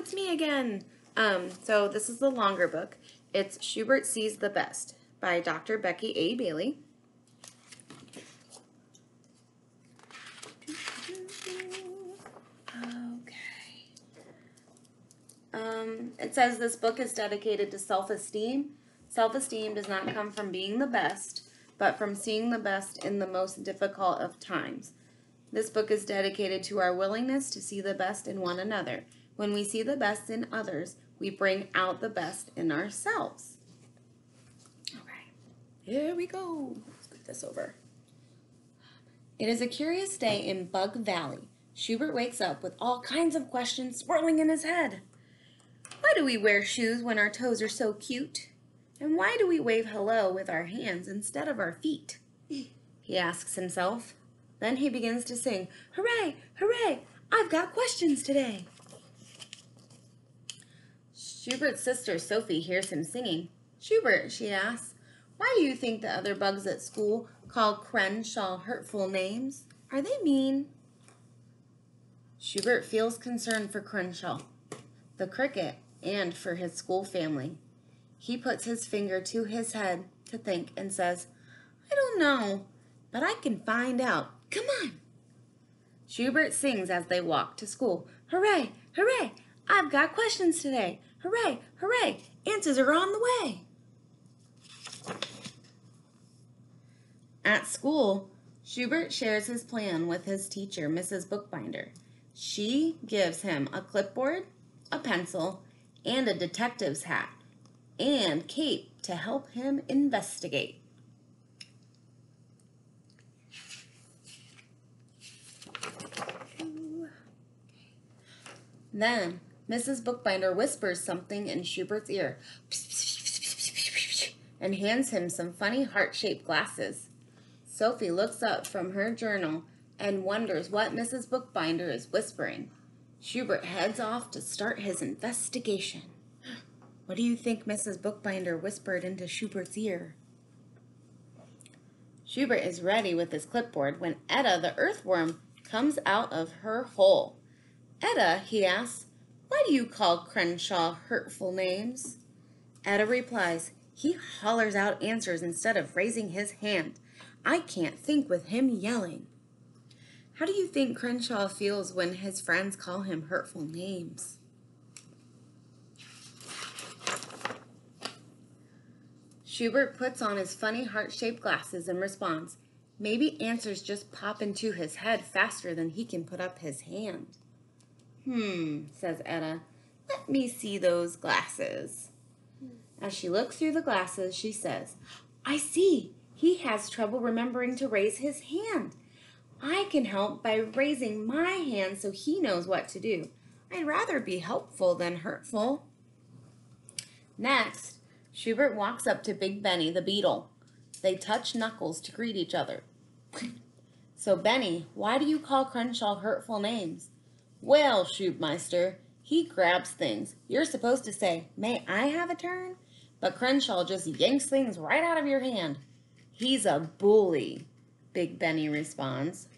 it's me again. So this is the longer book. It's Schubert Sees the Best by Dr. Becky A. Bailey. It says this book is dedicated to self-esteem. Self-esteem does not come from being the best, but from seeing the best in the most difficult of times. This book is dedicated to our willingness to see the best in one another. When we see the best in others, we bring out the best in ourselves. All right, here we go. Let's put this over. It is a curious day in Bug Valley. Schubert wakes up with all kinds of questions swirling in his head. Why do we wear shoes when our toes are so cute? And why do we wave hello with our hands instead of our feet? He asks himself. Then he begins to sing, "Hooray, hooray, I've got questions today." Schubert's sister Sophie hears him singing. "Schubert," she asks, "why do you think the other bugs at school call Crenshaw hurtful names? Are they mean?" Schubert feels concern for Crenshaw, the cricket, and for his school family. He puts his finger to his head to think and says, "I don't know, but I can find out. Come on." Schubert sings as they walk to school. "Hooray, hooray, I've got questions today. Hooray, hooray, answers are on the way." At school, Schubert shares his plan with his teacher, Mrs. Bookbinder. She gives him a clipboard, a pencil, and a detective's hat, and cape to help him investigate. Then, Mrs. Bookbinder whispers something in Schubert's ear and hands him some funny heart-shaped glasses. Sophie looks up from her journal and wonders what Mrs. Bookbinder is whispering. Schubert heads off to start his investigation. What do you think Mrs. Bookbinder whispered into Schubert's ear? Schubert is ready with his clipboard when Etta, the earthworm, comes out of her hole. "Etta," he asks, "why do you call Crenshaw hurtful names?" Etta replies, "He hollers out answers instead of raising his hand. I can't think with him yelling." How do you think Crenshaw feels when his friends call him hurtful names? Schubert puts on his funny heart-shaped glasses and responds, "Maybe answers just pop into his head faster than he can put up his hand." Says Etta. "Let me see those glasses." As she looks through the glasses, she says, "I see. He has trouble remembering to raise his hand. I can help by raising my hand so he knows what to do. I'd rather be helpful than hurtful." Next, Schubert walks up to Big Benny the beetle. They touch knuckles to greet each other. "So, Benny, why do you call Crenshaw hurtful names?" "Well, Schubmeister, he grabs things. You're supposed to say, 'May I have a turn?' But Crenshaw just yanks things right out of your hand. He's a bully," Big Benny responds.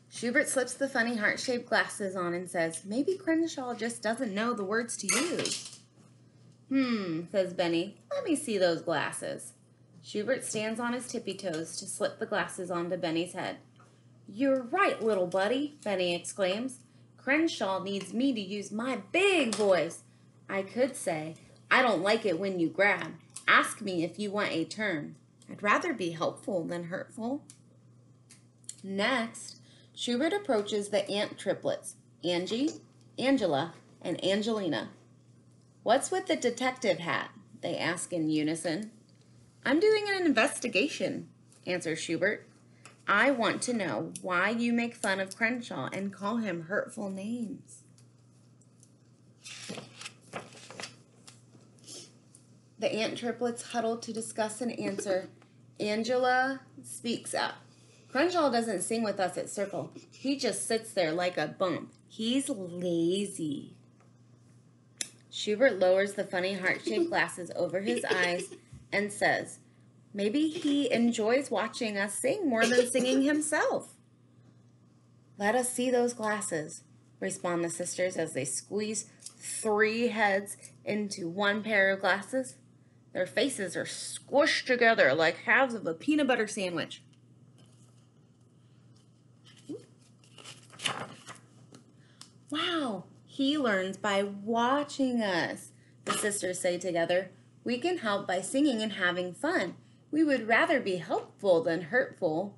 Schubert slips the funny heart-shaped glasses on and says, "Maybe Crenshaw just doesn't know the words to use." Says Benny, "Let me see those glasses." Schubert stands on his tippy toes to slip the glasses onto Benny's head. "You're right, little buddy," Benny exclaims. "Crenshaw needs me to use my big voice. I could say, 'I don't like it when you grab. Ask me if you want a turn.' I'd rather be helpful than hurtful." Next, Schubert approaches the ant triplets, Angie, Angela, and Angelina. "What's with the detective hat?" they ask in unison. "I'm doing an investigation," answers Schubert. "I want to know why you make fun of Crenshaw and call him hurtful names." The ant triplets huddle to discuss an answer. Angela speaks up. "Crenshaw doesn't sing with us at Circle. He just sits there like a bump. He's lazy." Schubert lowers the funny heart-shaped glasses over his eyes and says, "Maybe he enjoys watching us sing more than singing himself." Let us see those glasses, respond the sisters as they squeeze 3 heads into one pair of glasses. Their faces are squished together like halves of a peanut butter sandwich. Wow, he learns by watching us, the sisters say together. We can help by singing and having fun. We would rather be helpful than hurtful.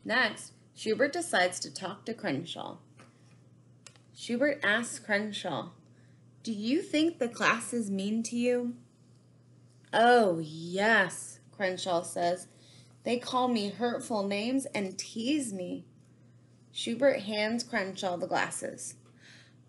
Next, Schubert decides to talk to Crenshaw. Schubert asks Crenshaw, "Do you think the class is mean to you?" "Oh, yes," Crenshaw says. "They call me hurtful names and tease me." Schubert hands Crenshaw the glasses.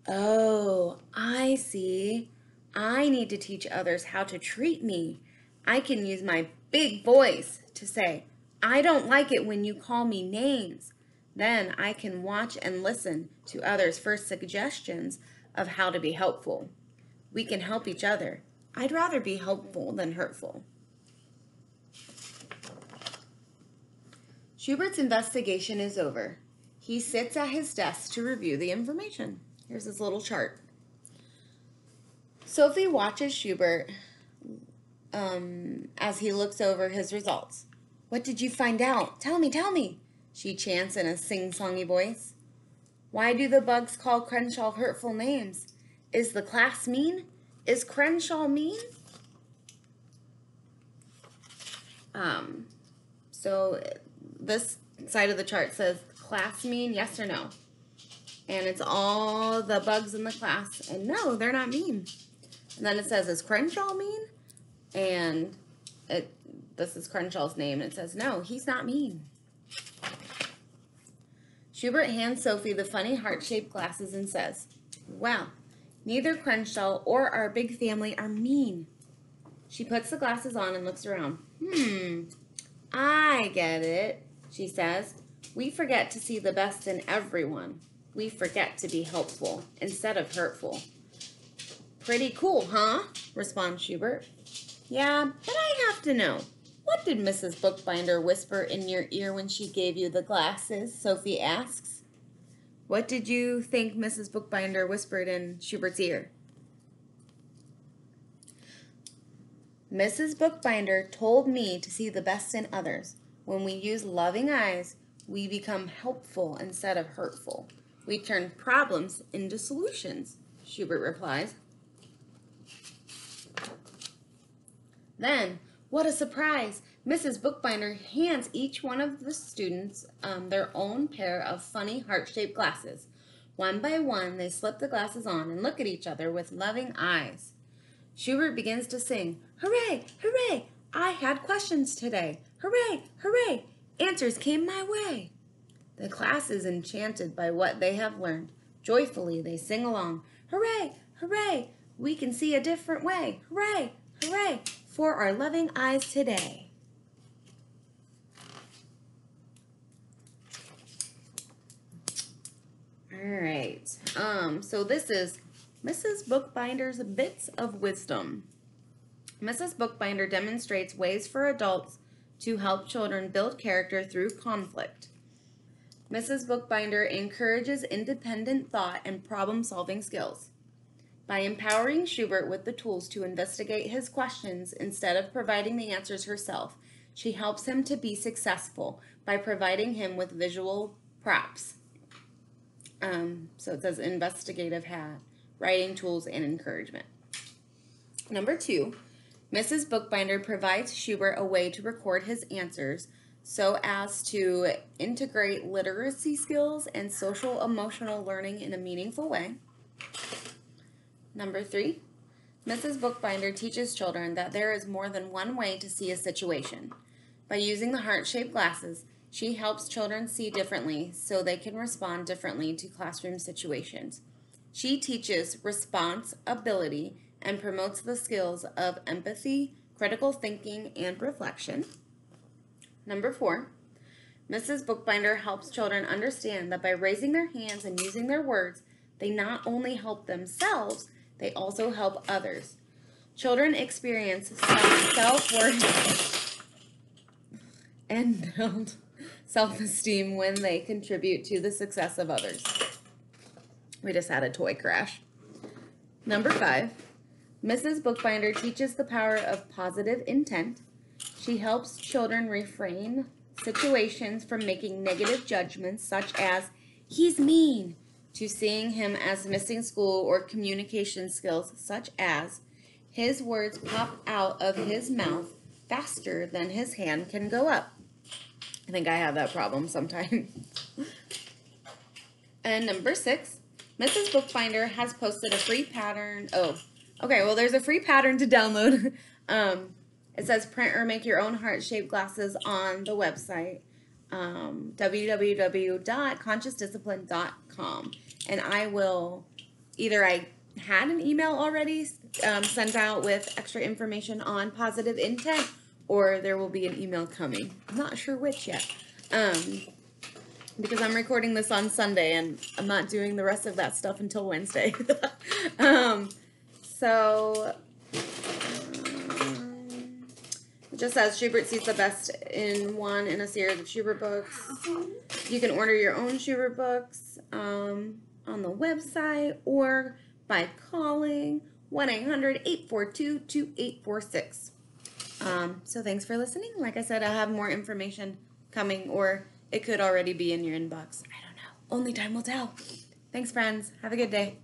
"Oh, I see. I need to teach others how to treat me. I can use my big voice to say, 'I don't like it when you call me names.' Then I can watch and listen to others' first suggestions of how to be helpful. We can help each other. I'd rather be helpful than hurtful." Schubert's investigation is over. He sits at his desk to review the information. Here's his little chart. Sophie watches Schubert as he looks over his results. "What did you find out? Tell me, she chants in a sing-songy voice. "Why do the bugs call Crenshaw hurtful names? Is the class mean? Is Crenshaw mean?" So this side of the chart says class mean, yes or no. And it's all the bugs in the class. And no, they're not mean. And then it says, is Crenshaw mean? And this is Crenshaw's name. And it says, no, he's not mean. Schubert hands Sophie the funny heart-shaped glasses and says, "Well, neither Crenshaw or our big family are mean." She puts the glasses on and looks around. I get it, she says. "We forget to see the best in everyone. We forget to be helpful instead of hurtful." "Pretty cool, huh?" responds Schubert. "Yeah, but I have to know. What did Mrs. Bookbinder whisper in your ear when she gave you the glasses?" Sophie asks. What did you think Mrs. Bookbinder whispered in Schubert's ear? "Mrs. Bookbinder told me to see the best in others. When we use loving eyes, we become helpful instead of hurtful. We turn problems into solutions," Schubert replies. Then, what a surprise! Mrs. Bookbinder hands each one of the students their own pair of funny heart-shaped glasses. One by one, they slip the glasses on and look at each other with loving eyes. Schubert begins to sing, "Hooray, hooray, I had questions today. Hooray, hooray, answers came my way." The class is enchanted by what they have learned. Joyfully, they sing along, "Hooray, hooray, we can see a different way. Hooray, hooray, for our loving eyes today." All right, so this is Mrs. Bookbinder's Bits of Wisdom. Mrs. Bookbinder demonstrates ways for adults to help children build character through conflict. Mrs. Bookbinder encourages independent thought and problem-solving skills. By empowering Schubert with the tools to investigate his questions instead of providing the answers herself, she helps him to be successful by providing him with visual props. So it says investigative hat, writing tools, and encouragement. Number 2, Mrs. Bookbinder provides Schubert a way to record his answers so as to integrate literacy skills and social-emotional learning in a meaningful way. Number 3, Mrs. Bookbinder teaches children that there is more than one way to see a situation. By using the heart-shaped glasses, she helps children see differently so they can respond differently to classroom situations. She teaches response ability and promotes the skills of empathy, critical thinking, and reflection. Number 4, Mrs. Bookbinder helps children understand that by raising their hands and using their words, they not only help themselves, they also help others. Children experience self-worth and build self-esteem when they contribute to the success of others. We just had a toy crash. Number 5, Mrs. Bookbinder teaches the power of positive intent. She helps children refrain situations from making negative judgments such as, he's mean, to seeing him as missing school, or communication skills such as, his words pop out of his mouth faster than his hand can go up. I think I have that problem sometimes. And number 6, Mrs. Bookbinder has posted a free pattern. Oh, okay, well, there's a free pattern to download. It says print or make your own heart-shaped glasses on the website, www.consciousdiscipline.com. And I will, either I had an email already sent out with extra information on positive intent, or there will be an email coming. I'm not sure which yet. Because I'm recording this on Sunday and I'm not doing the rest of that stuff until Wednesday. It just says Schubert sees the best in a series of Schubert books. You can order your own Schubert books on the website or by calling 1-800-842-2846. So thanks for listening. Like I said, I'll have more information coming, or it could already be in your inbox. I don't know. Only time will tell. Thanks, friends. Have a good day.